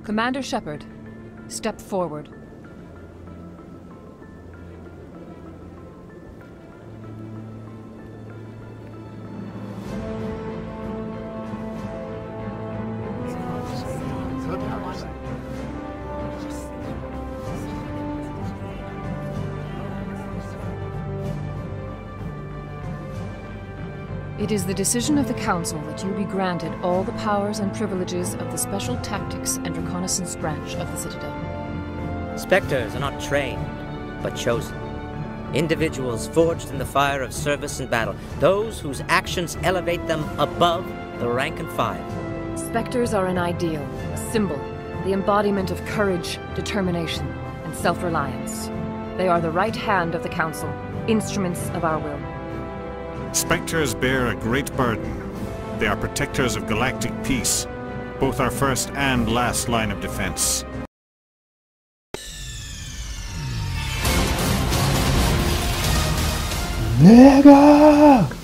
Commander Shepard, step forward. It is the decision of the Council that you be granted all the powers and privileges of the Special Tactics and Reconnaissance branch of the Citadel. Spectres are not trained, but chosen. Individuals forged in the fire of service and battle, those whose actions elevate them above the rank and file. Spectres are an ideal, a symbol, the embodiment of courage, determination, and self-reliance. They are the right hand of the Council, instruments of our will. Spectres bear a great burden. They are protectors of galactic peace, both our first and last line of defense. Nigga!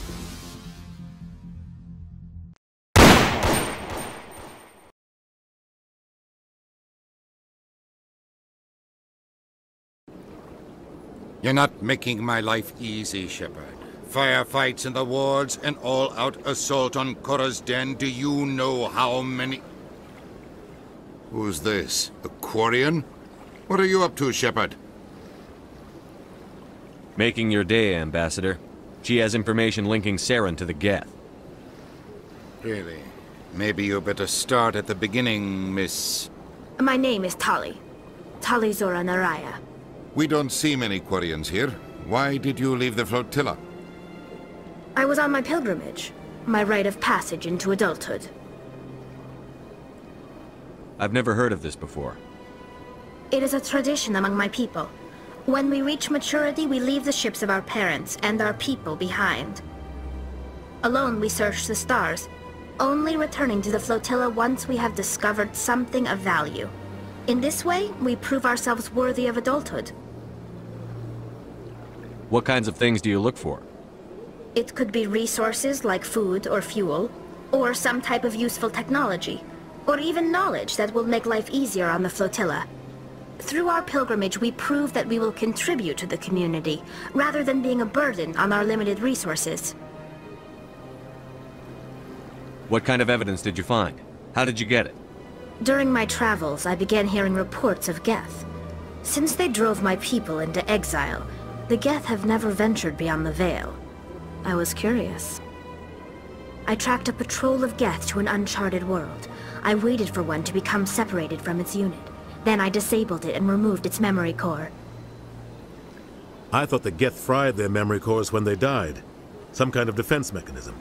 You're not making my life easy, Shepard. Firefights in the wards, an all-out assault on Korra's den. Do you know how many... Who's this? A Quarian? What are you up to, Shepard? Making your day, Ambassador. She has information linking Saren to the Geth. Really? Maybe you better start at the beginning, Miss... My name is Tali. Tali Zora Naraya. We don't see many Quarians here. Why did you leave the flotilla? I was on my pilgrimage. My rite of passage into adulthood. I've never heard of this before. It is a tradition among my people. When we reach maturity, we leave the ships of our parents and our people behind. Alone, we search the stars, only returning to the flotilla once we have discovered something of value. In this way, we prove ourselves worthy of adulthood. What kinds of things do you look for? It could be resources like food or fuel, or some type of useful technology, or even knowledge that will make life easier on the flotilla. Through our pilgrimage, we prove that we will contribute to the community, rather than being a burden on our limited resources. What kind of evidence did you find? How did you get it? During my travels, I began hearing reports of Geth. Since they drove my people into exile, the Geth have never ventured beyond the Veil. I was curious. I tracked a patrol of Geth to an uncharted world. I waited for one to become separated from its unit. Then I disabled it and removed its memory core. I thought the Geth fried their memory cores when they died. Some kind of defense mechanism.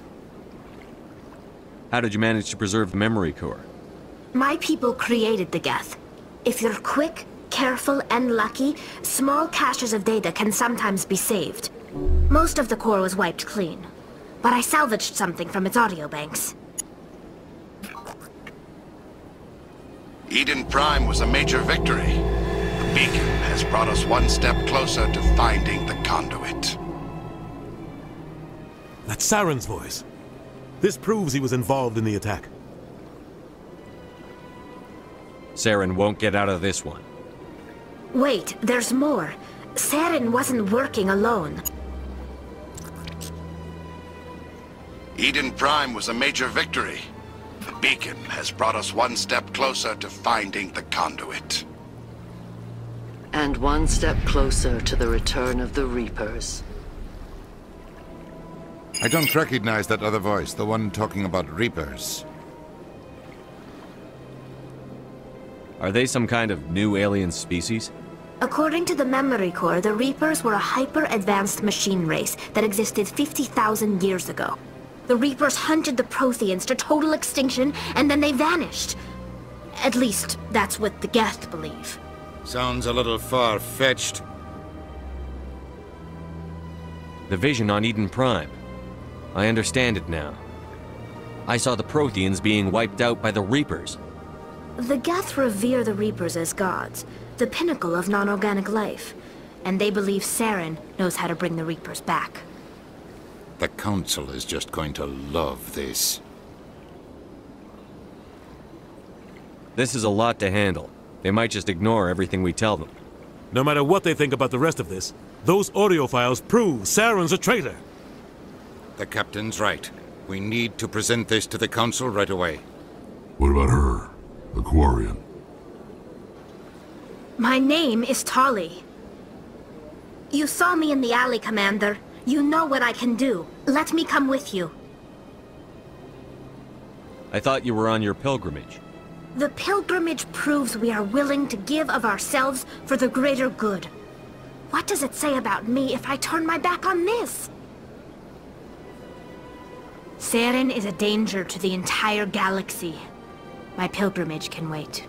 How did you manage to preserve the memory core? My people created the Geth. If you're quick, careful, and lucky, small caches of data can sometimes be saved. Most of the core was wiped clean, but I salvaged something from its audio banks. Eden Prime was a major victory. The beacon has brought us one step closer to finding the conduit. That's Saren's voice. This proves he was involved in the attack. Saren won't get out of this one. Wait, there's more. Saren wasn't working alone. Eden Prime was a major victory. The beacon has brought us one step closer to finding the conduit. And one step closer to the return of the Reapers. I don't recognize that other voice, the one talking about Reapers. Are they some kind of new alien species? According to the memory core, the Reapers were a hyper-advanced machine race that existed 50,000 years ago. The Reapers hunted the Protheans to total extinction, and then they vanished. At least, that's what the Geth believe. Sounds a little far-fetched. The vision on Eden Prime. I understand it now. I saw the Protheans being wiped out by the Reapers. The Geth revere the Reapers as gods, the pinnacle of non-organic life. And they believe Saren knows how to bring the Reapers back. The Council is just going to love this. This is a lot to handle. They might just ignore everything we tell them. No matter what they think about the rest of this, those audio files prove Saren's a traitor. The captain's right. We need to present this to the council right away. What about her? The Quarian? My name is Tali. You saw me in the alley, Commander. You know what I can do. Let me come with you. I thought you were on your pilgrimage. The pilgrimage proves we are willing to give of ourselves for the greater good. What does it say about me if I turn my back on this? Saren is a danger to the entire galaxy. My pilgrimage can wait.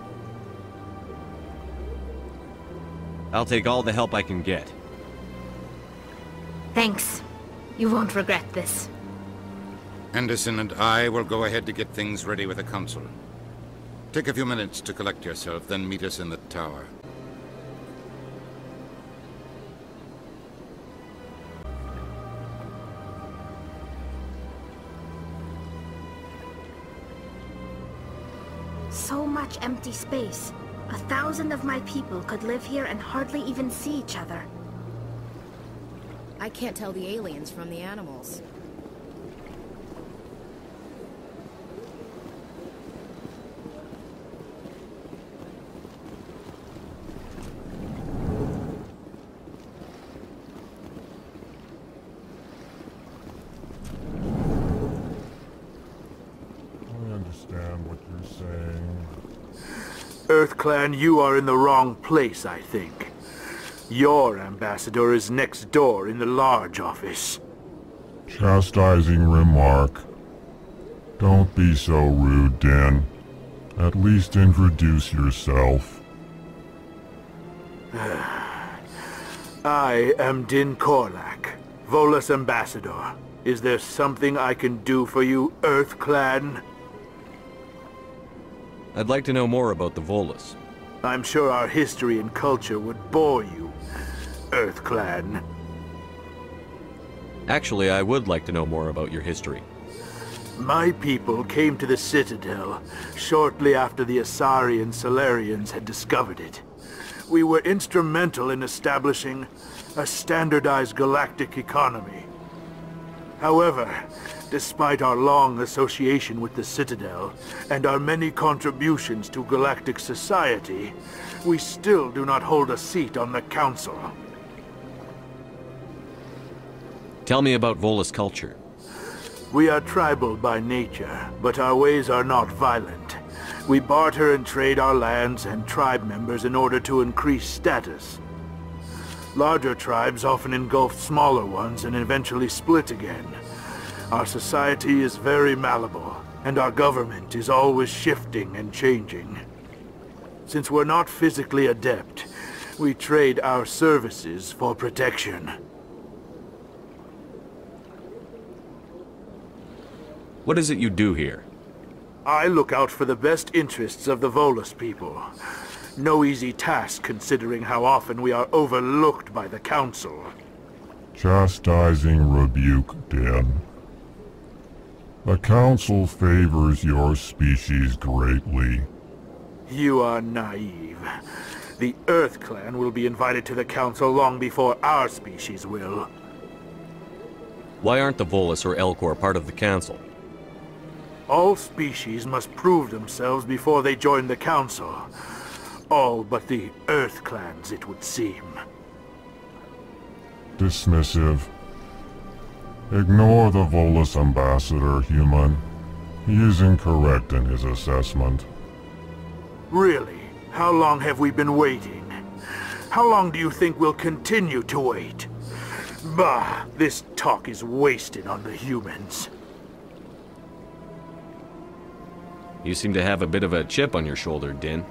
I'll take all the help I can get. Thanks. You won't regret this. Anderson and I will go ahead to get things ready with the council. Take a few minutes to collect yourself, then meet us in the tower. So much empty space. 1,000 of my people could live here and hardly even see each other. I can't tell the aliens from the animals. I understand what you're saying. EarthClan, you are in the wrong place, I think. Your ambassador is next door in the large office. Chastising remark. Don't be so rude, Din. At least introduce yourself. I am Din Korlak, Volus ambassador. Is there something I can do for you, EarthClan? I'd like to know more about the Volus. I'm sure our history and culture would bore you, EarthClan. Actually, I would like to know more about your history. My people came to the Citadel shortly after the Asari and Salarians had discovered it. We were instrumental in establishing a standardized galactic economy. However, despite our long association with the Citadel and our many contributions to galactic society, we still do not hold a seat on the Council. Tell me about Volus culture. We are tribal by nature, but our ways are not violent. We barter and trade our lands and tribe members in order to increase status. Larger tribes often engulf smaller ones and eventually split again. Our society is very malleable, and our government is always shifting and changing. Since we're not physically adept, we trade our services for protection. What is it you do here? I look out for the best interests of the Volus people. No easy task considering how often we are overlooked by the Council. Chastising rebuke, Din. The Council favors your species greatly. You are naive. The EarthClan will be invited to the Council long before our species will. Why aren't the Volus or Elcor part of the Council? All species must prove themselves before they join the Council. All but the EarthClans, it would seem. Dismissive. Ignore the Volus ambassador, human. He is incorrect in his assessment. Really? How long have we been waiting? How long do you think we'll continue to wait? Bah, this talk is wasted on the humans. You seem to have a bit of a chip on your shoulder, Din.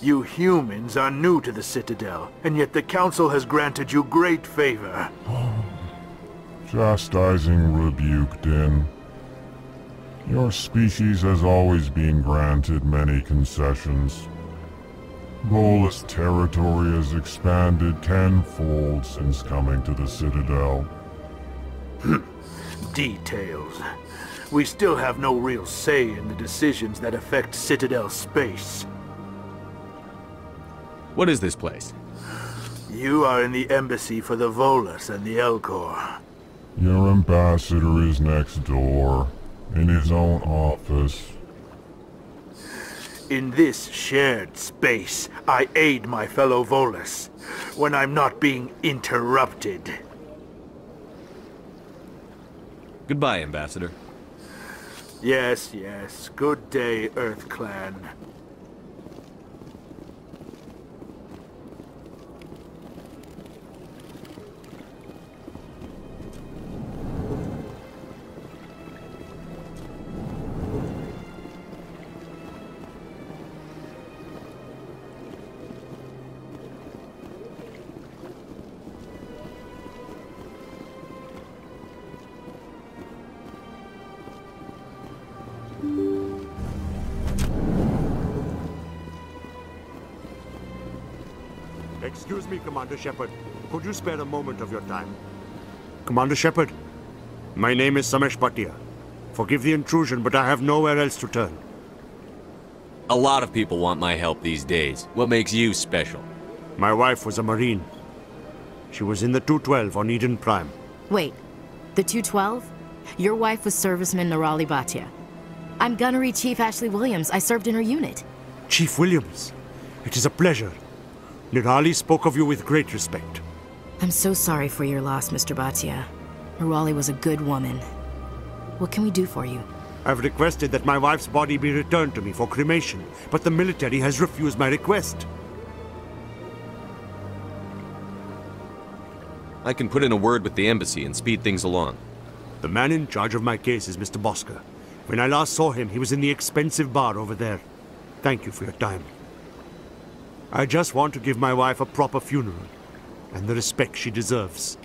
You humans are new to the Citadel, and yet the Council has granted you great favor. Chastising rebuke, Din. Your species has always been granted many concessions. Volus territory has expanded tenfold since coming to the Citadel. Details. we still have no real say in the decisions that affect Citadel space. What is this place? You are in the embassy for the Volus and the Elcor. Your ambassador is next door, in his own office. In this shared space, I aid my fellow Volus when I'm not being interrupted. Goodbye, Ambassador. Yes, yes. Good day, Earth Clan. Excuse me, Commander Shepard. Could you spare a moment of your time? Commander Shepard, my name is Samesh Bhatia. Forgive the intrusion, but I have nowhere else to turn. A lot of people want my help these days. What makes you special? My wife was a Marine. She was in the 212 on Eden Prime. Wait, the 212? Your wife was Serviceman Nirali Bhatia. I'm Gunnery Chief Ashley Williams. I served in her unit. Chief Williams, it is a pleasure. Nirali spoke of you with great respect. I'm so sorry for your loss, Mr. Bhatia. Nirali was a good woman. What can we do for you? I've requested that my wife's body be returned to me for cremation, but the military has refused my request. I can put in a word with the embassy and speed things along. The man in charge of my case is Mr. Bosker. When I last saw him, he was in the expensive bar over there. Thank you for your time. I just want to give my wife a proper funeral, and the respect she deserves.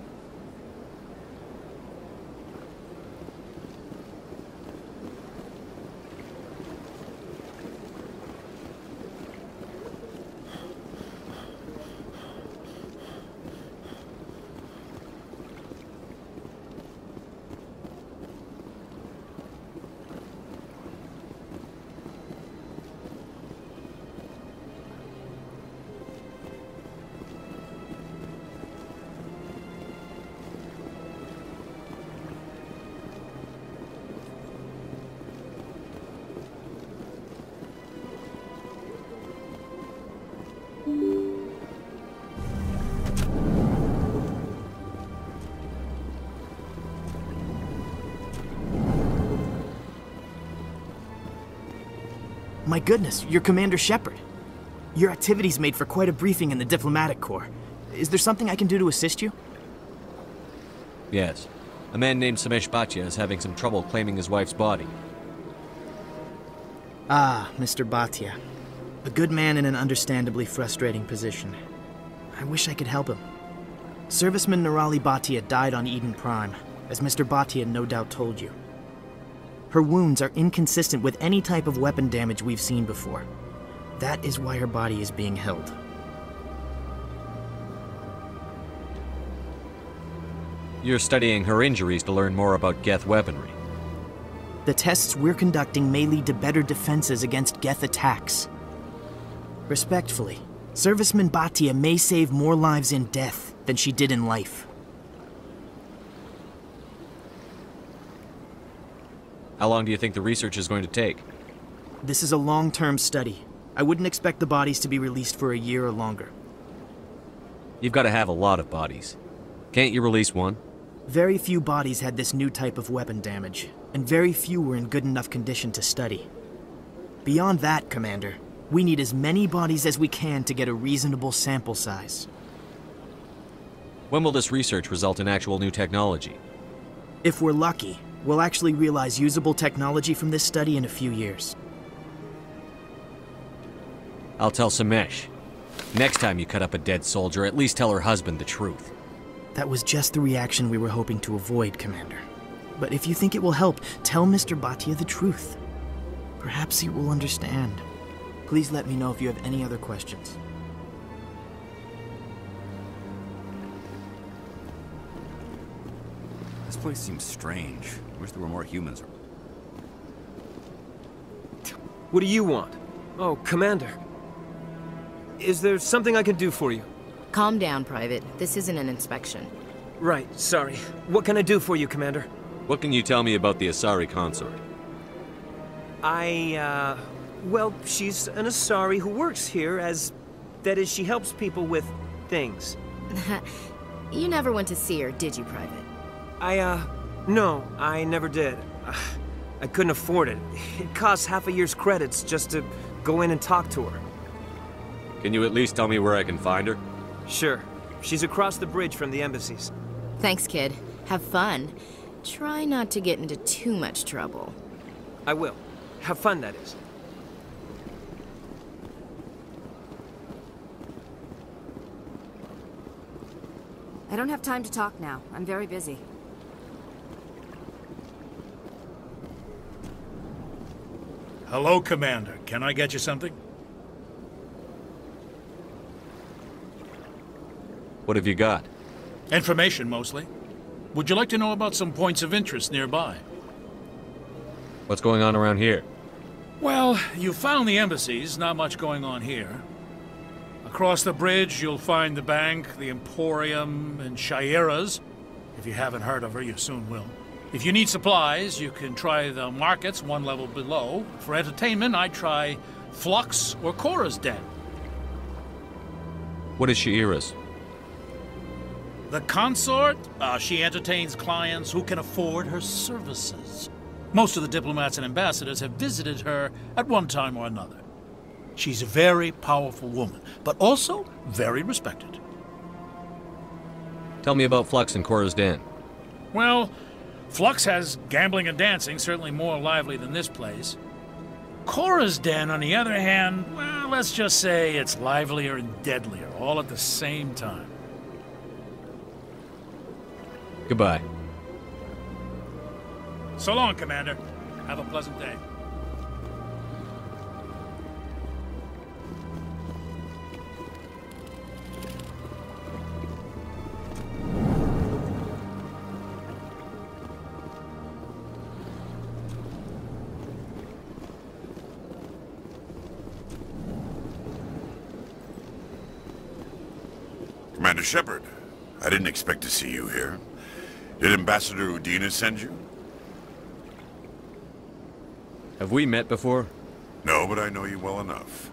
My goodness, you're Commander Shepard. Your activities made for quite a briefing in the Diplomatic Corps. Is there something I can do to assist you? Yes. A man named Samesh Bhatia is having some trouble claiming his wife's body. Ah, Mr. Bhatia. A good man in an understandably frustrating position. I wish I could help him. Serviceman Nirali Bhatia died on Eden Prime, as Mr. Bhatia no doubt told you. Her wounds are inconsistent with any type of weapon damage we've seen before. That is why her body is being held. You're studying her injuries to learn more about Geth weaponry. The tests we're conducting may lead to better defenses against Geth attacks. Respectfully, Serviceman Bhatia may save more lives in death than she did in life. How long do you think the research is going to take? This is a long-term study. I wouldn't expect the bodies to be released for a year or longer. You've got to have a lot of bodies. Can't you release one? Very few bodies had this new type of weapon damage, and very few were in good enough condition to study. Beyond that, Commander, we need as many bodies as we can to get a reasonable sample size. When will this research result in actual new technology? If we're lucky, we'll actually realize usable technology from this study in a few years. I'll tell Samesh. Next time you cut up a dead soldier, at least tell her husband the truth. That was just the reaction we were hoping to avoid, Commander. But if you think it will help, tell Mr. Bhatia the truth. Perhaps he will understand. Please let me know if you have any other questions. This place seems strange. I wish there were more humans. What do you want? Oh, Commander. Is there something I can do for you? Calm down, Private. This isn't an inspection. Right, sorry. What can I do for you, Commander? What can you tell me about the Asari consort? Well, she's an Asari who works here as... That is, she helps people with things. You never went to see her, did you, Private? No, I never did. I couldn't afford it. It costs half a year's credits just to go in and talk to her. Can you at least tell me where I can find her? Sure. She's across the bridge from the embassies. Thanks, kid. Have fun. Try not to get into too much trouble. I will. Have fun, that is. I don't have time to talk now. I'm very busy. Hello, Commander. Can I get you something? What have you got? Information, mostly. Would you like to know about some points of interest nearby? What's going on around here? Well, you found the embassies. Not much going on here. Across the bridge, you'll find the bank, the Emporium, and Shayera's. If you haven't heard of her, you soon will. If you need supplies, you can try the markets one level below. For entertainment, I'd try Flux or Cora's Den. What is Shayera's? The consort? She entertains clients who can afford her services. Most of the diplomats and ambassadors have visited her at one time or another. She's a very powerful woman, but also very respected. Tell me about Flux and Cora's Den. Well, Flux has gambling and dancing, certainly more lively than this place. Cora's Den, on the other hand, well, let's just say it's livelier and deadlier, all at the same time. Goodbye. So long, Commander. Have a pleasant day. Commander Shepard, I didn't expect to see you here. Did Ambassador Udina send you? Have we met before? No, but I know you well enough.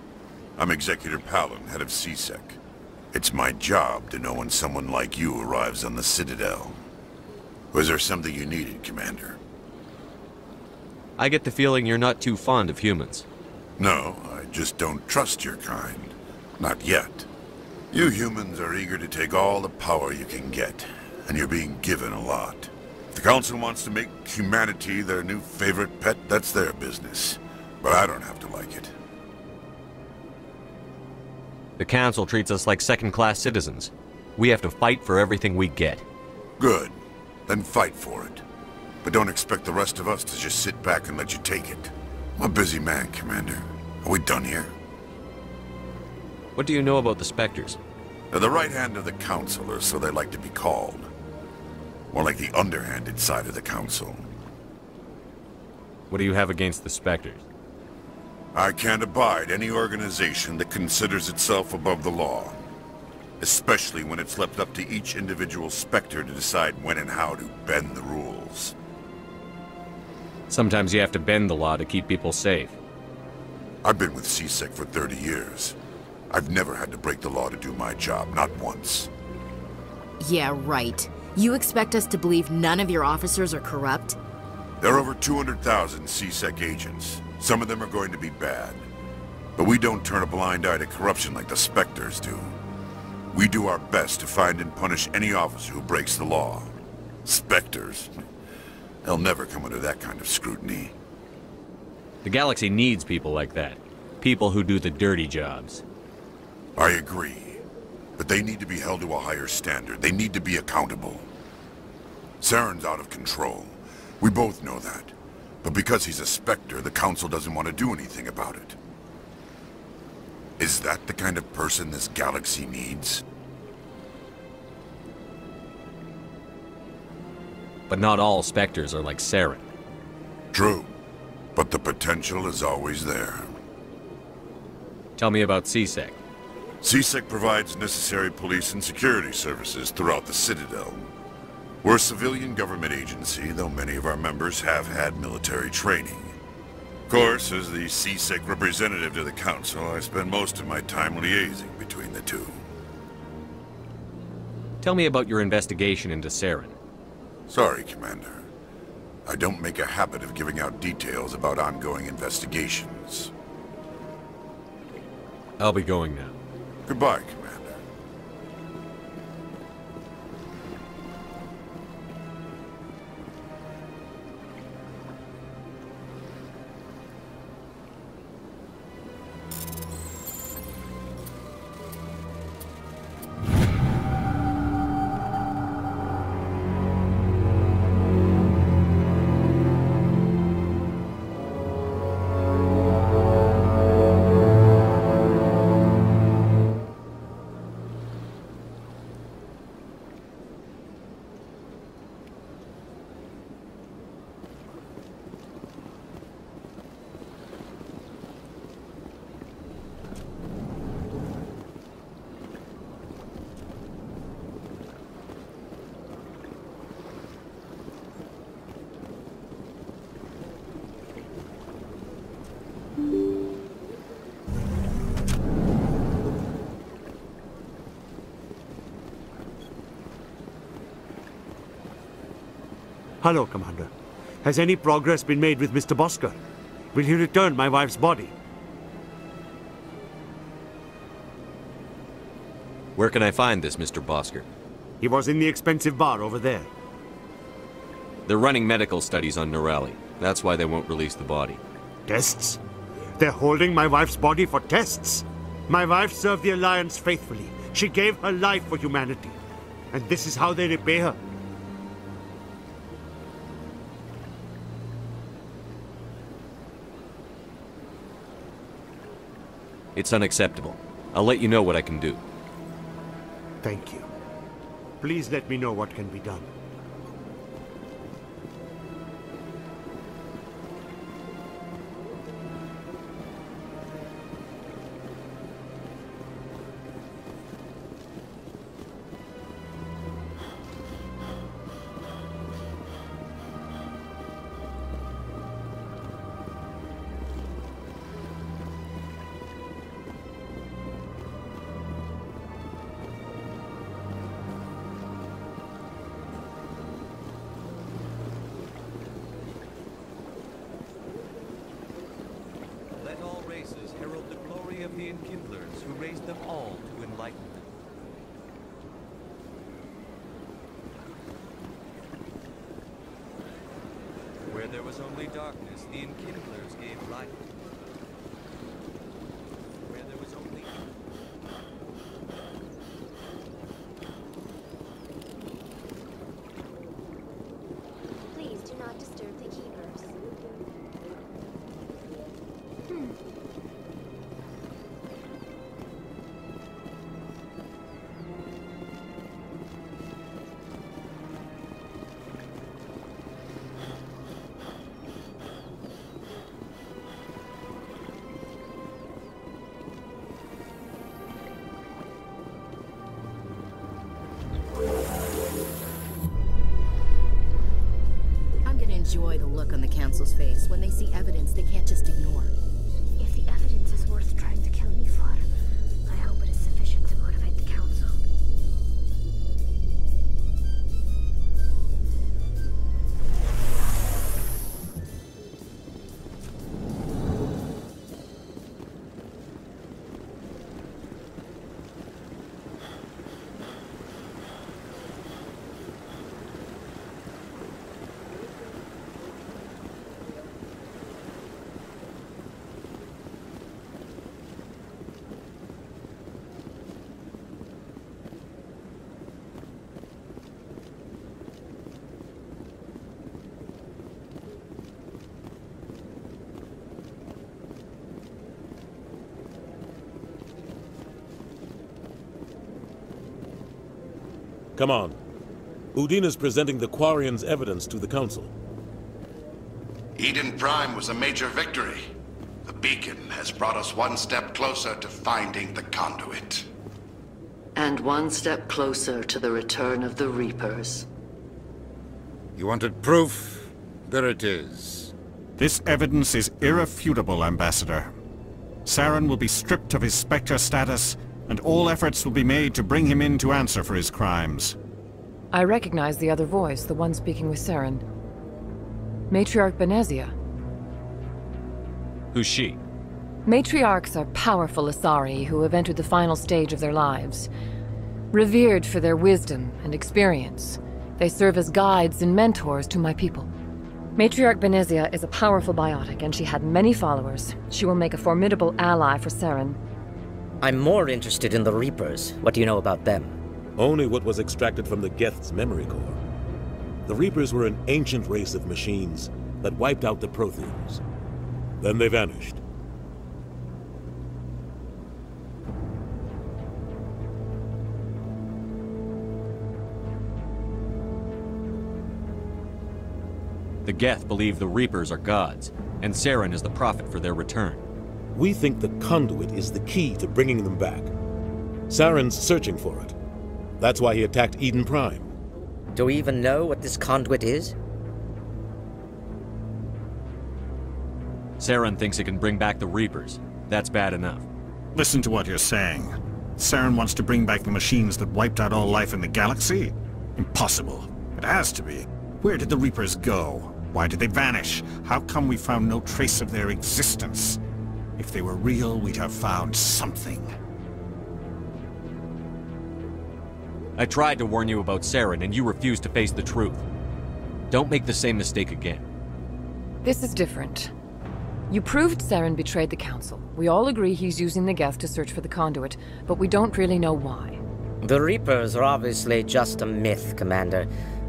I'm Executor Palin, head of CSEC. It's my job to know when someone like you arrives on the Citadel. Was there something you needed, Commander? I get the feeling you're not too fond of humans. No, I just don't trust your kind. Not yet. You humans are eager to take all the power you can get, and you're being given a lot. If the Council wants to make humanity their new favorite pet, that's their business. But I don't have to like it. The Council treats us like second-class citizens. We have to fight for everything we get. Good. Then fight for it. But don't expect the rest of us to just sit back and let you take it. I'm a busy man, Commander. Are we done here? What do you know about the Spectres? They're the right hand of the Council, or so they like to be called. More like the underhanded side of the Council. What do you have against the Spectres? I can't abide any organization that considers itself above the law. Especially when it's left up to each individual Spectre to decide when and how to bend the rules. Sometimes you have to bend the law to keep people safe. I've been with CSEC for 30 years. I've never had to break the law to do my job, not once. Yeah, right. You expect us to believe none of your officers are corrupt? There are over 200,000 CSEC agents. Some of them are going to be bad. But we don't turn a blind eye to corruption like the Spectres do. We do our best to find and punish any officer who breaks the law. Spectres? They'll never come under that kind of scrutiny. The galaxy needs people like that. People who do the dirty jobs. I agree. But they need to be held to a higher standard. They need to be accountable. Saren's out of control. We both know that. But because he's a Spectre, the Council doesn't want to do anything about it. Is that the kind of person this galaxy needs? But not all Spectres are like Saren. True. But the potential is always there. Tell me about C-Sec. C-Sec provides necessary police and security services throughout the Citadel. We're a civilian government agency, though many of our members have had military training. Of course, as the C-Sec representative to the Council, I spend most of my time liaising between the two. Tell me about your investigation into Saren. Sorry, Commander. I don't make a habit of giving out details about ongoing investigations. I'll be going now. Goodbye, Commander. Hello, Commander. Has any progress been made with Mr. Bosker? Will he return my wife's body? Where can I find this Mr. Bosker? He was in the expensive bar over there. They're running medical studies on Norali. That's why they won't release the body. Tests? They're holding my wife's body for tests? My wife served the Alliance faithfully. She gave her life for humanity. And this is how they repay her. It's unacceptable. I'll let you know what I can do. Thank you. Please let me know what can be done. Where there was only darkness, the Enkindlers gave light. Where there was only... Please do not disturb the keepers. Enjoy the look on the Council's face when they see evidence they can't just ignore. If the evidence is worth trying to kill me for, I hope it is sufficient to motivate the Council. Come on. Udine is presenting the Quarians' evidence to the Council. Eden Prime was a major victory. The beacon has brought us one step closer to finding the conduit. And one step closer to the return of the Reapers. You wanted proof? There it is. This evidence is irrefutable, Ambassador. Saren will be stripped of his Spectre status, and all efforts will be made to bring him in to answer for his crimes. I recognize the other voice, the one speaking with Saren. Matriarch Benezia. Who's she? Matriarchs are powerful Asari who have entered the final stage of their lives. Revered for their wisdom and experience, they serve as guides and mentors to my people. Matriarch Benezia is a powerful biotic, and she had many followers. She will make a formidable ally for Saren. I'm more interested in the Reapers. What do you know about them? Only what was extracted from the Geth's memory core. The Reapers were an ancient race of machines that wiped out the Protheans. Then they vanished. The Geth believe the Reapers are gods, and Saren is the prophet for their return. We think the conduit is the key to bringing them back. Saren's searching for it. That's why he attacked Eden Prime. Do we even know what this conduit is? Saren thinks it can bring back the Reapers. That's bad enough. Listen to what you're saying. Saren wants to bring back the machines that wiped out all life in the galaxy? Impossible. It has to be. Where did the Reapers go? Why did they vanish? How come we found no trace of their existence? If they were real, we'd have found something. I tried to warn you about Saren, and you refused to face the truth. Don't make the same mistake again. This is different. You proved Saren betrayed the Council. We all agree he's using the Geth to search for the conduit, but we don't really know why. The Reapers are obviously just a myth, Commander.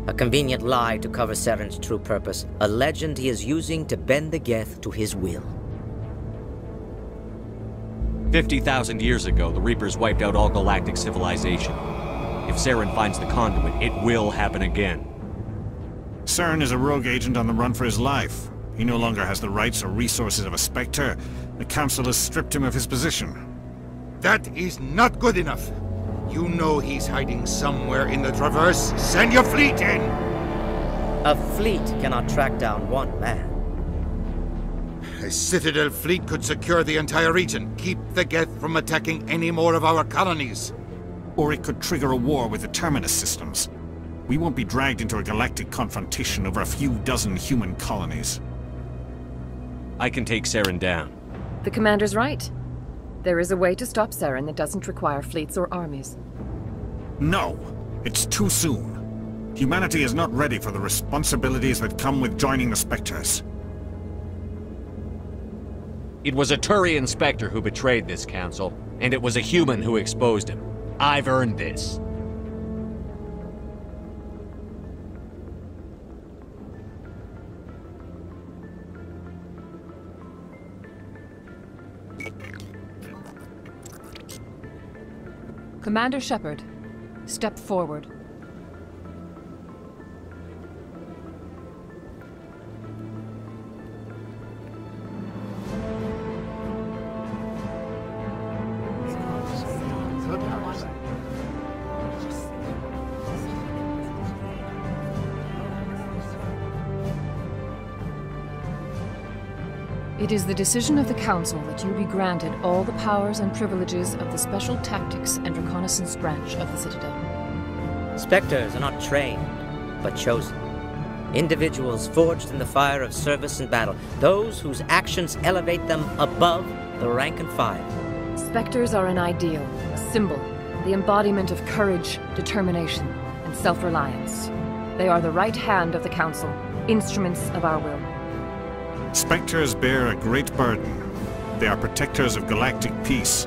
A convenient lie to cover Saren's true purpose. A legend he is using to bend the Geth to his will. 50,000 years ago, the Reapers wiped out all galactic civilization. If Saren finds the conduit, it will happen again. Saren is a rogue agent on the run for his life. He no longer has the rights or resources of a Spectre. The Council has stripped him of his position. That is not good enough. You know he's hiding somewhere in the Traverse. Send your fleet in! A fleet cannot track down one man. A Citadel fleet could secure the entire region, keep the Geth from attacking any more of our colonies. Or it could trigger a war with the Terminus systems. We won't be dragged into a galactic confrontation over a few dozen human colonies. I can take Saren down. The Commander's right. There is a way to stop Saren that doesn't require fleets or armies. No! It's too soon. Humanity is not ready for the responsibilities that come with joining the Spectres. It was a Turian Spectre who betrayed this council, and it was a human who exposed him. I've earned this. Commander Shepard, step forward. It is the decision of the Council that you be granted all the powers and privileges of the Special Tactics and Reconnaissance branch of the Citadel. Spectres are not trained, but chosen. Individuals forged in the fire of service and battle. Those whose actions elevate them above the rank and file. Spectres are an ideal, a symbol, the embodiment of courage, determination, and self-reliance. They are the right hand of the Council, instruments of our will. Spectres bear a great burden. They are protectors of galactic peace,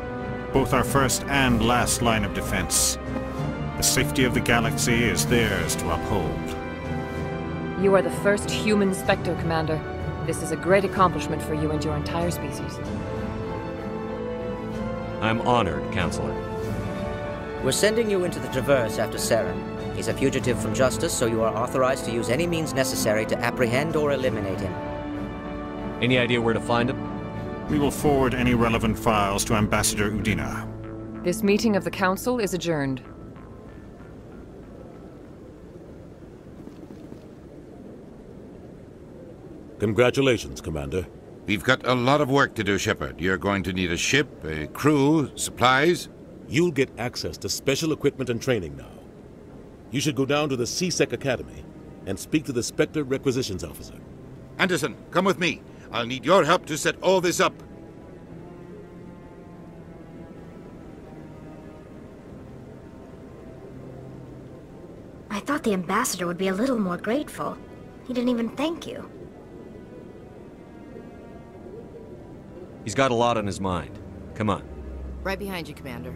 both our first and last line of defense. The safety of the galaxy is theirs to uphold. You are the first human Spectre, Commander. This is a great accomplishment for you and your entire species. I'm honored, Counselor. We're sending you into the Traverse after Saren. He's a fugitive from justice, so you are authorized to use any means necessary to apprehend or eliminate him. Any idea where to find him? We will forward any relevant files to Ambassador Udina. This meeting of the Council is adjourned. Congratulations, Commander. We've got a lot of work to do, Shepard. You're going to need a ship, a crew, supplies. You'll get access to special equipment and training now. You should go down to the CSEC Academy and speak to the Spectre Requisitions Officer. Anderson, come with me. I'll need your help to set all this up. I thought the ambassador would be a little more grateful. He didn't even thank you. He's got a lot on his mind. Come on. Right behind you, Commander.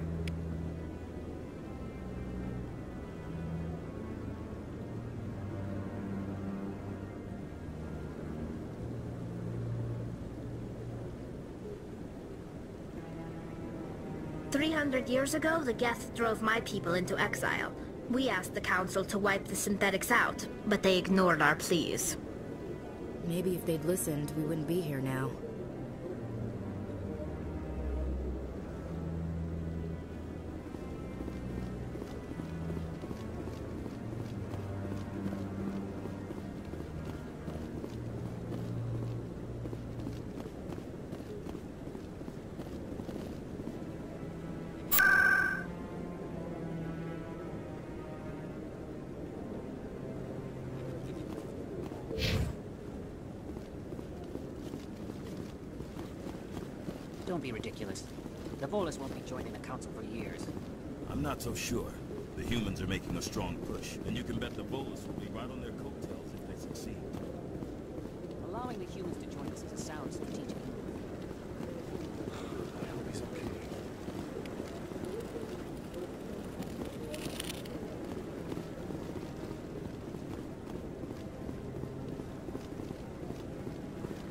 "300 years ago, the Geth drove my people into exile. We asked the Council to wipe the synthetics out, but they ignored our pleas." Maybe if they'd listened, we wouldn't be here now. Don't be ridiculous. The Volus won't be joining the Council for years. I'm not so sure. The humans are making a strong push, and you can bet the Volus will be right on their coattails if they succeed. Allowing the humans to join us is a sound strategic move. I hope he's okay.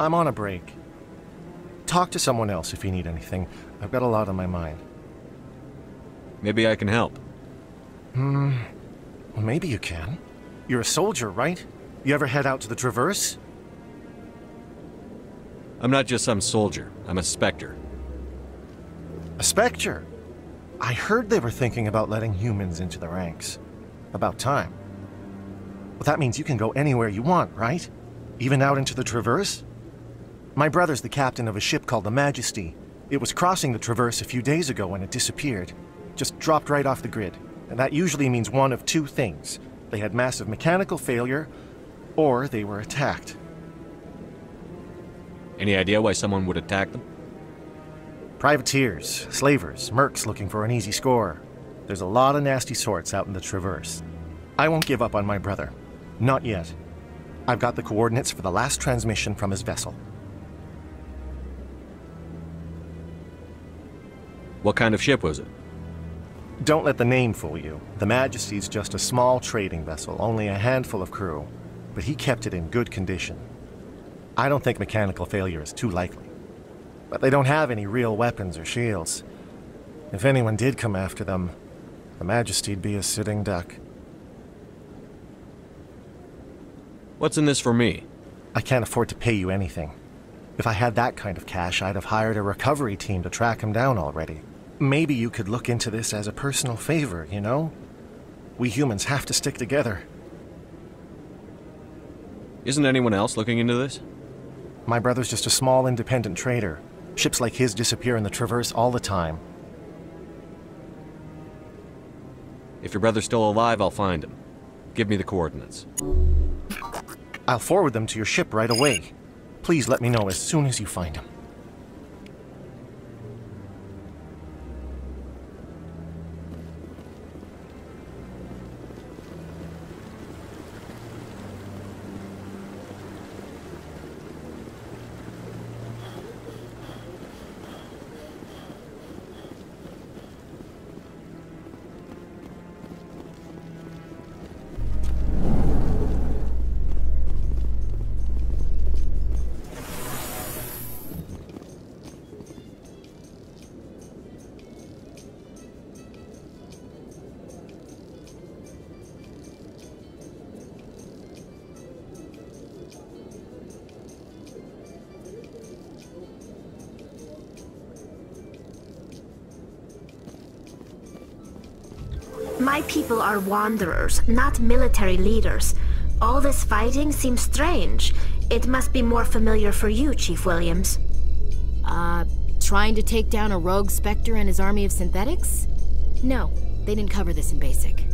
I'm on a break. Talk to someone else if you need anything. I've got a lot on my mind. Maybe I can help. Well, maybe you can. You're a soldier, right? You ever head out to the Traverse? I'm not just some soldier. I'm a Spectre. A Spectre? I heard they were thinking about letting humans into the ranks. About time. Well, that means you can go anywhere you want, right? Even out into the Traverse? My brother's the captain of a ship called the Majesty. It was crossing the Traverse a few days ago when it disappeared. Just dropped right off the grid. And that usually means one of two things. They had massive mechanical failure, or they were attacked. Any idea why someone would attack them? Privateers, slavers, mercs looking for an easy score. There's a lot of nasty sorts out in the Traverse. I won't give up on my brother. Not yet. I've got the coordinates for the last transmission from his vessel. What kind of ship was it? Don't let the name fool you. The Majesty's just a small trading vessel, only a handful of crew. But he kept it in good condition. I don't think mechanical failure is too likely. But they don't have any real weapons or shields. If anyone did come after them, the Majesty'd be a sitting duck. What's in this for me? I can't afford to pay you anything. If I had that kind of cash, I'd have hired a recovery team to track him down already. Maybe you could look into this as a personal favor, you know? We humans have to stick together. Isn't anyone else looking into this? My brother's just a small independent trader. Ships like his disappear in the Traverse all the time. If your brother's still alive, I'll find him. Give me the coordinates. I'll forward them to your ship right away. Please let me know as soon as you find him. My people are wanderers, not military leaders. All this fighting seems strange. It must be more familiar for you, Chief Williams. Trying to take down a rogue Spectre and his army of synthetics? No, they didn't cover this in basic.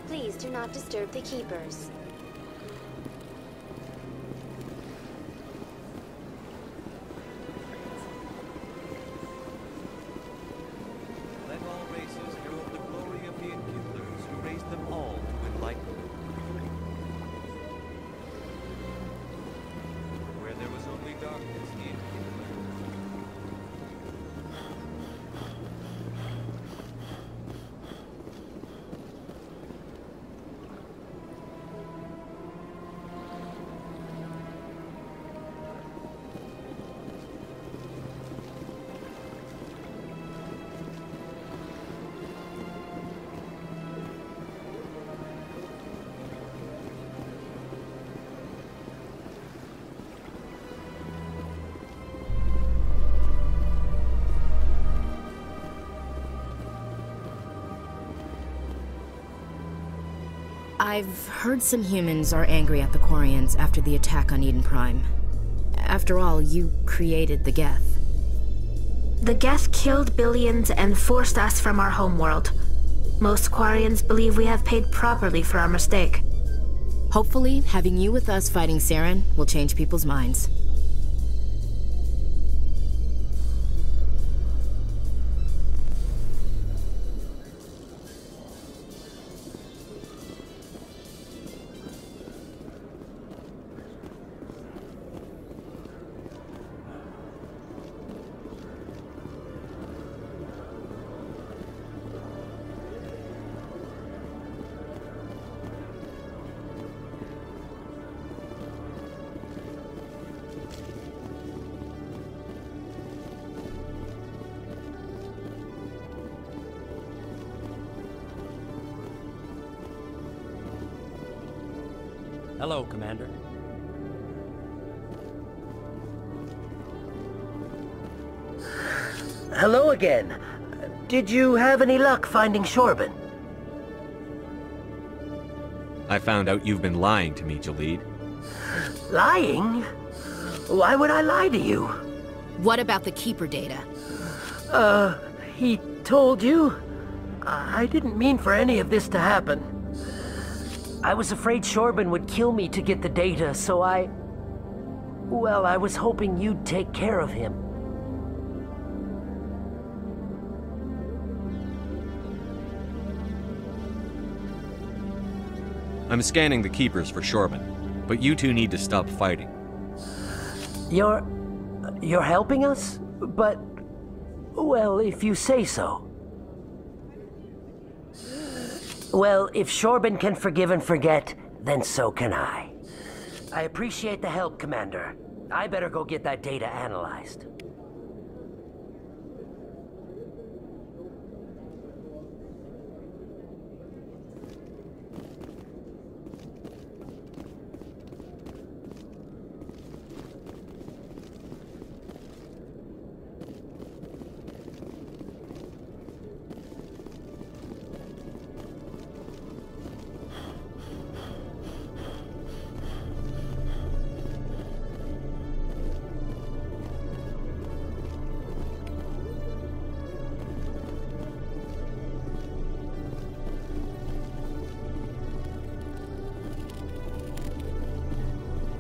Please do not disturb the keepers. Let all races hear of the glory of the Enkindlers who raised them all to enlightenment. Where there was only darkness, the I've heard some humans are angry at the Quarians after the attack on Eden Prime. After all, you created the Geth. The Geth killed billions and forced us from our homeworld. Most Quarians believe we have paid properly for our mistake. Hopefully, having you with us fighting Saren will change people's minds. Hello, Commander. Hello again. Did you have any luck finding Shorben? I found out you've been lying to me, Jalid. Lying? Why would I lie to you? What about the Keeper data? He told you? I didn't mean for any of this to happen. I was afraid Shorben would kill me to get the data, so well, I was hoping you'd take care of him. I'm scanning the Keepers for Shorben, but you two need to stop fighting. You're helping us? But, well, if you say so. Well, if Shorben can forgive and forget, then so can I. I appreciate the help, Commander. I better go get that data analyzed.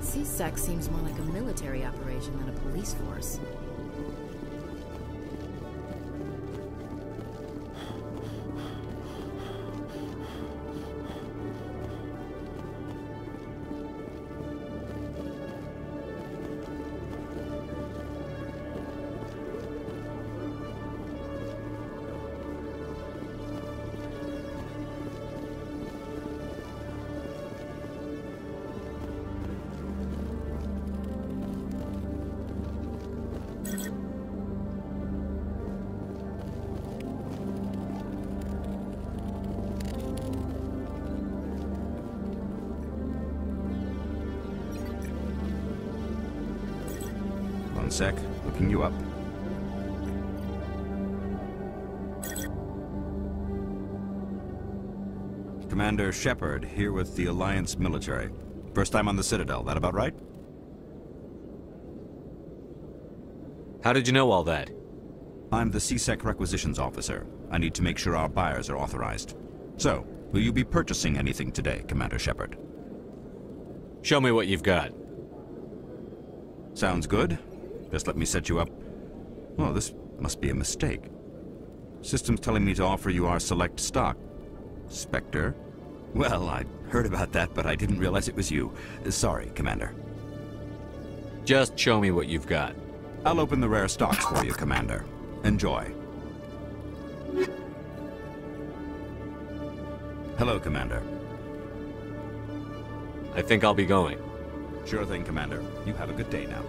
C-Sec seems more like a military operation than a police force. sec. Looking you up. Commander Shepard, here with the Alliance military. First time on the Citadel, that about right? How did you know all that? I'm the C-Sec requisitions officer. I need to make sure our buyers are authorized. So, will you be purchasing anything today, Commander Shepard? Show me what you've got. Sounds good. Just let me set you up. Oh, this must be a mistake. System's telling me to offer you our select stock. Spectre? Well, I heard about that, but I didn't realize it was you. Sorry, Commander. Just show me what you've got. I'll open the rare stocks for you, Commander. Enjoy. Hello, Commander. I think I'll be going. Sure thing, Commander. You have a good day now.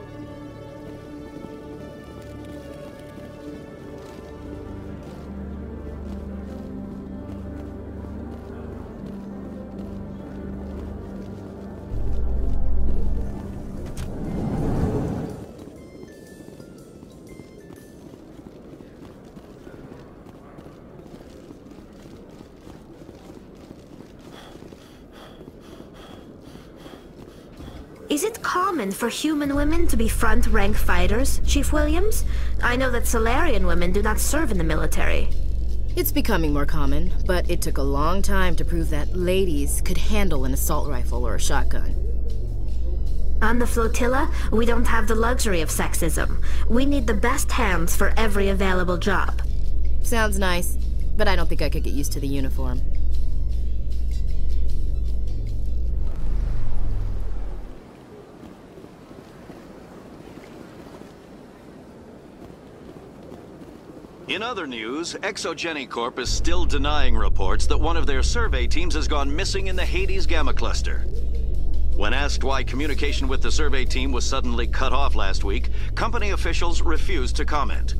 Is it common for human women to be front-rank fighters, Chief Williams? I know that Solarian women do not serve in the military. It's becoming more common, but it took a long time to prove that ladies could handle an assault rifle or a shotgun. On the flotilla, we don't have the luxury of sexism. We need the best hands for every available job. Sounds nice, but I don't think I could get used to the uniform. In other news, Exogeny Corp is still denying reports that one of their survey teams has gone missing in the Hades Gamma Cluster. When asked why communication with the survey team was suddenly cut off last week, company officials refused to comment.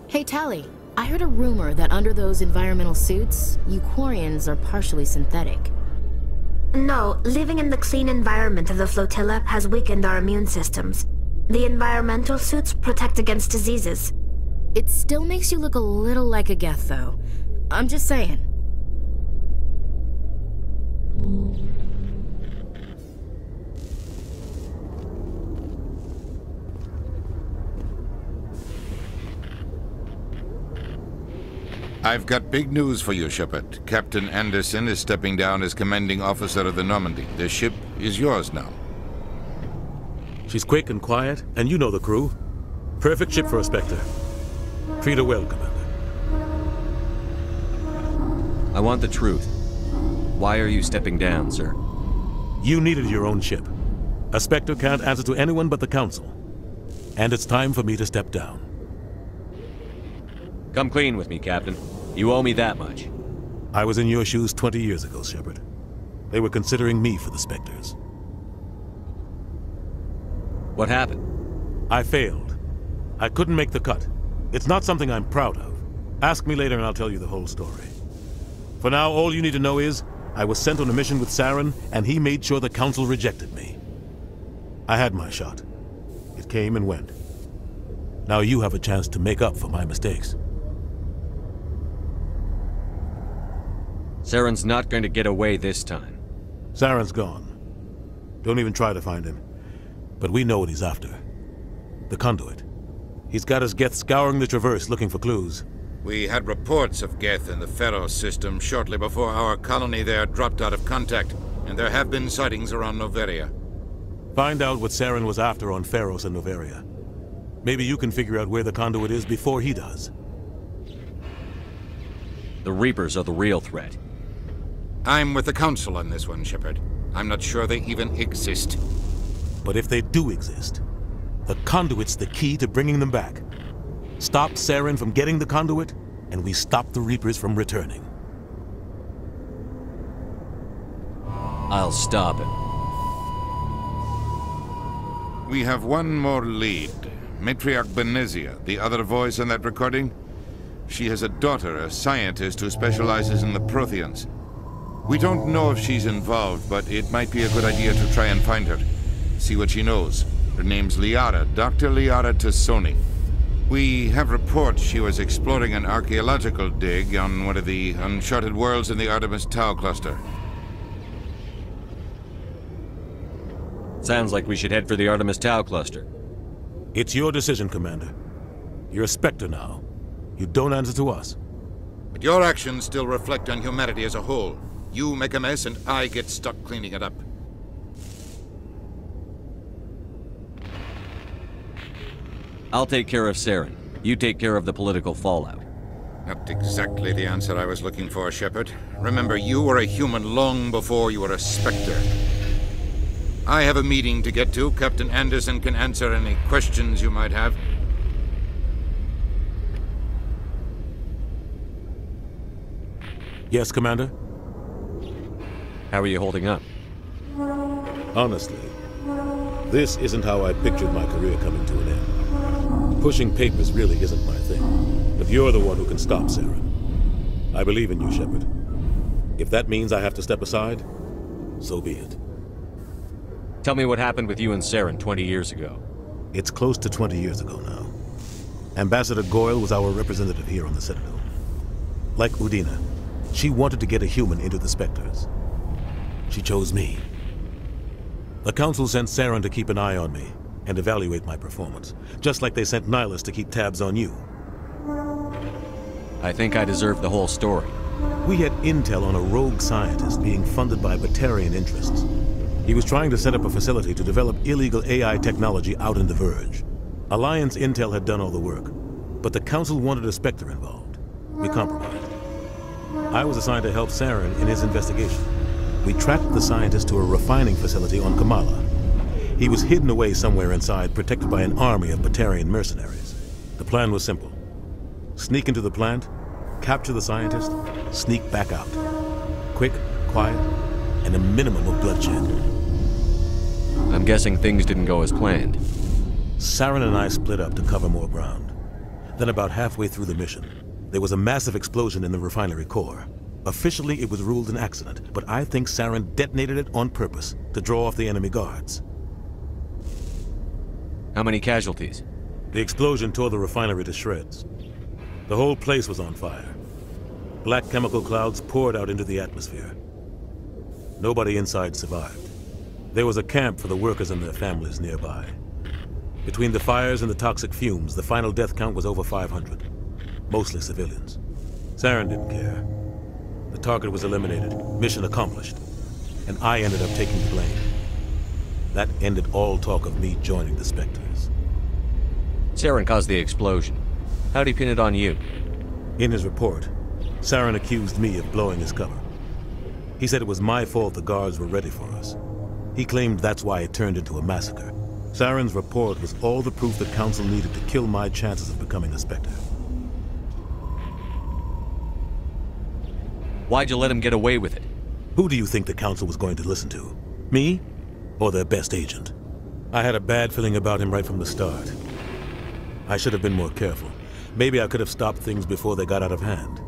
Hey, Tali, I heard a rumor that under those environmental suits, you Quarians are partially synthetic. No, living in the clean environment of the flotilla has weakened our immune systems. The environmental suits protect against diseases. It still makes you look a little like a Geth, though. I'm just saying. I've got big news for you, Shepard. Captain Anderson is stepping down as commanding officer of the Normandy. The ship is yours now. She's quick and quiet, and you know the crew. Perfect ship for a Spectre. Treat her well, Commander. I want the truth. Why are you stepping down, sir? You needed your own ship. A Spectre can't answer to anyone but the Council. And it's time for me to step down. Come clean with me, Captain. You owe me that much. I was in your shoes 20 years ago, Shepard. They were considering me for the Spectres. What happened? I failed. I couldn't make the cut. It's not something I'm proud of. Ask me later and I'll tell you the whole story. For now, all you need to know is, I was sent on a mission with Saren, and he made sure the Council rejected me. I had my shot. It came and went. Now you have a chance to make up for my mistakes. Saren's not going to get away this time. Saren's gone. Don't even try to find him. But we know what he's after. The Conduit. He's got his Geth scouring the Traverse looking for clues. We had reports of Geth in the Pharos system shortly before our colony there dropped out of contact, and there have been sightings around Noveria. Find out what Saren was after on Pharos and Noveria. Maybe you can figure out where the Conduit is before he does. The Reapers are the real threat. I'm with the Council on this one, Shepard. I'm not sure they even exist. But if they do exist, the Conduit's the key to bringing them back. Stop Saren from getting the Conduit, and we stop the Reapers from returning. I'll stop him. We have one more lead. Matriarch Benezia, the other voice on that recording. She has a daughter, a scientist who specializes in the Protheans. We don't know if she's involved, but it might be a good idea to try and find her. See what she knows. Her name's Liara, Dr. Liara Tassoni. We have reports she was exploring an archaeological dig on one of the uncharted worlds in the Artemis Tau cluster. Sounds like we should head for the Artemis Tau cluster. It's your decision, Commander. You're a Spectre now. You don't answer to us. But your actions still reflect on humanity as a whole. You make a mess and I get stuck cleaning it up. I'll take care of Saren. You take care of the political fallout. Not exactly the answer I was looking for, Shepard. Remember, you were a human long before you were a Spectre. I have a meeting to get to. Captain Anderson can answer any questions you might have. Yes, Commander? How are you holding up? Honestly, this isn't how I pictured my career coming to an end. Pushing papers really isn't my thing. But you're the one who can stop Saren. I believe in you, Shepard. If that means I have to step aside, so be it. Tell me what happened with you and Saren 20 years ago. It's close to 20 years ago now. Ambassador Goyle was our representative here on the Citadel. Like Udina, she wanted to get a human into the Spectres. She chose me. The Council sent Saren to keep an eye on me and evaluate my performance, just like they sent Nihilus to keep tabs on you. I think I deserve the whole story. We had intel on a rogue scientist being funded by Batarian interests. He was trying to set up a facility to develop illegal AI technology out in the Verge. Alliance intel had done all the work, but the Council wanted a Spectre involved. We compromised. I was assigned to help Saren in his investigation. We tracked the scientist to a refining facility on Kamala. He was hidden away somewhere inside, protected by an army of Batarian mercenaries. The plan was simple. Sneak into the plant, capture the scientist, sneak back out. Quick, quiet, and a minimum of bloodshed. I'm guessing things didn't go as planned. Saren and I split up to cover more ground. Then about halfway through the mission, there was a massive explosion in the refinery core. Officially, it was ruled an accident, but I think Saren detonated it on purpose to draw off the enemy guards. How many casualties? The explosion tore the refinery to shreds. The whole place was on fire. Black chemical clouds poured out into the atmosphere. Nobody inside survived. There was a camp for the workers and their families nearby. Between the fires and the toxic fumes, the final death count was over 500. Mostly civilians. Saren didn't care. The target was eliminated, mission accomplished, and I ended up taking the blame. That ended all talk of me joining the Spectres. Saren caused the explosion. How'd he pin it on you? In his report, Saren accused me of blowing his cover. He said it was my fault the guards were ready for us. He claimed that's why it turned into a massacre. Saren's report was all the proof the Council needed to kill my chances of becoming a Spectre. Why'd you let him get away with it? Who do you think the Council was going to listen to? Me? Or their best agent? I had a bad feeling about him right from the start. I should have been more careful. Maybe I could have stopped things before they got out of hand.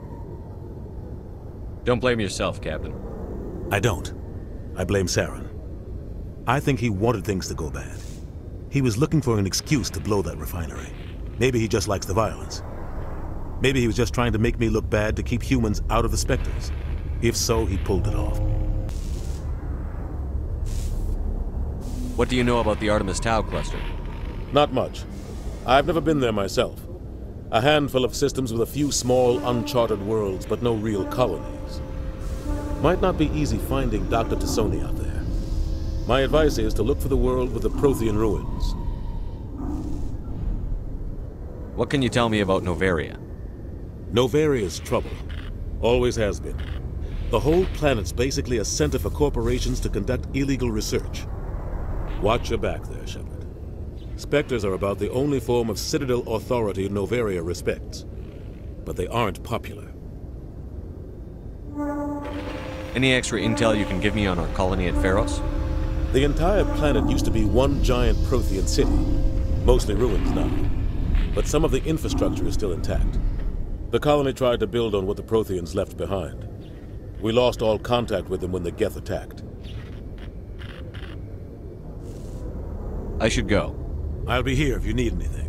Don't blame yourself, Captain. I don't. I blame Saren. I think he wanted things to go bad. He was looking for an excuse to blow that refinery. Maybe he just likes the violence. Maybe he was just trying to make me look bad to keep humans out of the Spectres. If so, he pulled it off. What do you know about the Artemis Tau cluster? Not much. I've never been there myself. A handful of systems with a few small, uncharted worlds, but no real colonies. Might not be easy finding Dr. Tassoni out there. My advice is to look for the world with the Prothean ruins. What can you tell me about Noveria? Novaria's trouble. Always has been. The whole planet's basically a center for corporations to conduct illegal research. Watch your back there, Shepard. Spectres are about the only form of Citadel authority Noveria respects. But they aren't popular. Any extra intel you can give me on our colony at Pharos? The entire planet used to be one giant Prothean city, mostly ruins now. But some of the infrastructure is still intact. The colony tried to build on what the Protheans left behind. We lost all contact with them when the Geth attacked. I should go. I'll be here if you need anything.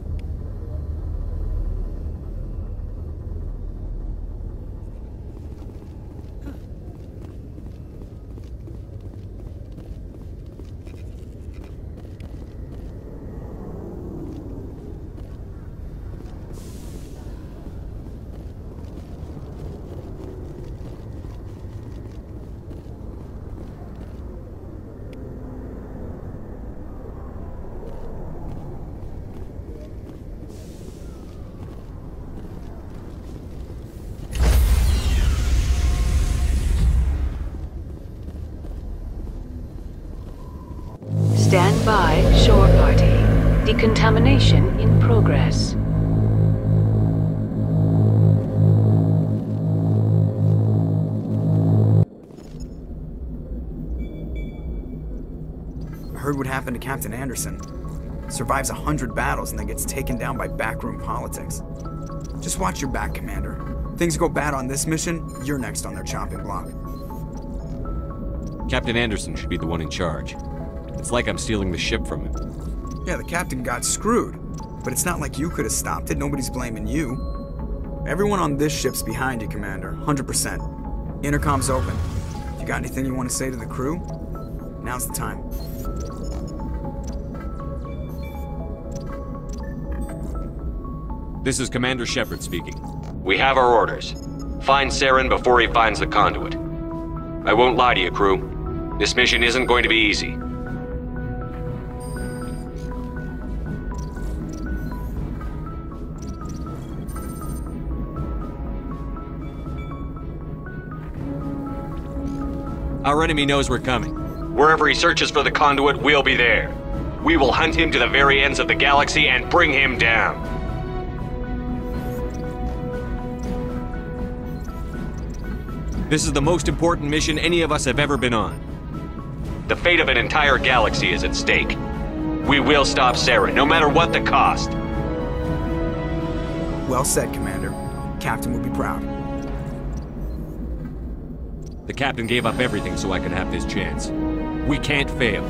Stand by, shore party. Decontamination in progress. I heard what happened to Captain Anderson. Survives 100 battles and then gets taken down by backroom politics. Just watch your back, Commander. Things go bad on this mission, you're next on their chopping block. Captain Anderson should be the one in charge. It's like I'm stealing the ship from him. Yeah, the captain got screwed. But it's not like you could have stopped it. Nobody's blaming you. Everyone on this ship's behind you, Commander. 100%. Intercom's open. If you got anything you want to say to the crew, now's the time. This is Commander Shepard speaking. We have our orders. Find Saren before he finds the conduit. I won't lie to you, crew. This mission isn't going to be easy. Our enemy knows we're coming. Wherever he searches for the conduit, we'll be there. We will hunt him to the very ends of the galaxy and bring him down. This is the most important mission any of us have ever been on. The fate of an entire galaxy is at stake. We will stop Saren, no matter what the cost. Well said, Commander. Captain will be proud. The captain gave up everything so I could have this chance. We can't fail.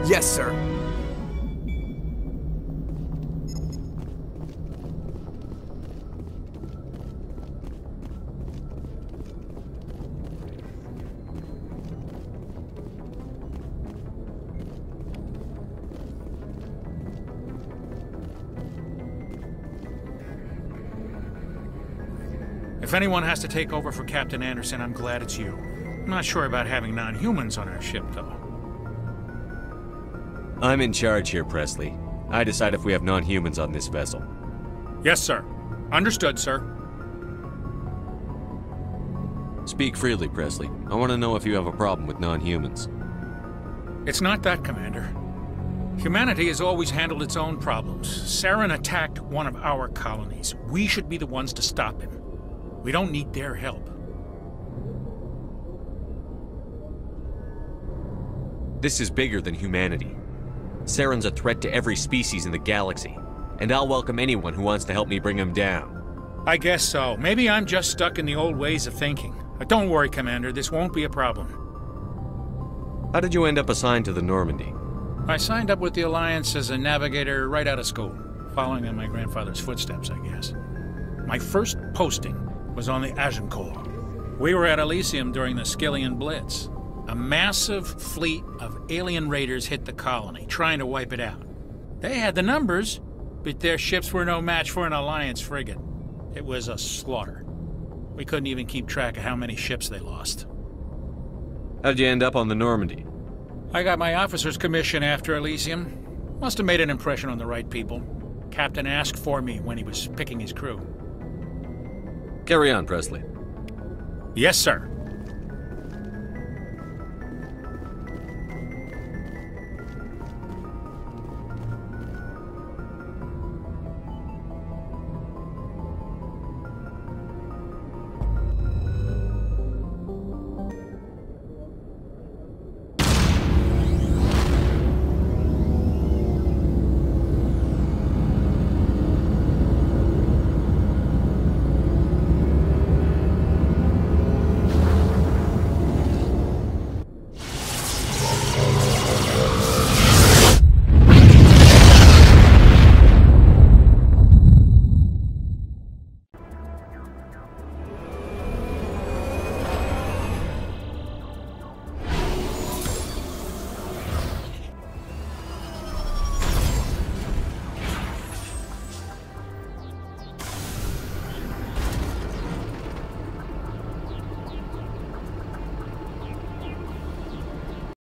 Yes, sir. If anyone has to take over for Captain Anderson, I'm glad it's you. I'm not sure about having non-humans on our ship, though. I'm in charge here, Presley. I decide if we have non-humans on this vessel. Yes, sir. Understood, sir. Speak freely, Presley. I want to know if you have a problem with non-humans. It's not that, Commander. Humanity has always handled its own problems. Saren attacked one of our colonies. We should be the ones to stop him. We don't need their help. This is bigger than humanity. Saren's a threat to every species in the galaxy, and I'll welcome anyone who wants to help me bring him down. I guess so. Maybe I'm just stuck in the old ways of thinking. But don't worry, Commander. This won't be a problem. How did you end up assigned to the Normandy? I signed up with the Alliance as a navigator right out of school, following in my grandfather's footsteps, I guess. My first posting was on the Agincourt. We were at Elysium during the Skillian Blitz. A massive fleet of alien raiders hit the colony, trying to wipe it out. They had the numbers, but their ships were no match for an Alliance frigate. It was a slaughter. We couldn't even keep track of how many ships they lost. How'd you end up on the Normandy? I got my officer's commission after Elysium. Must have made an impression on the right people. Captain asked for me when he was picking his crew. Carry on, Presley. Yes, sir.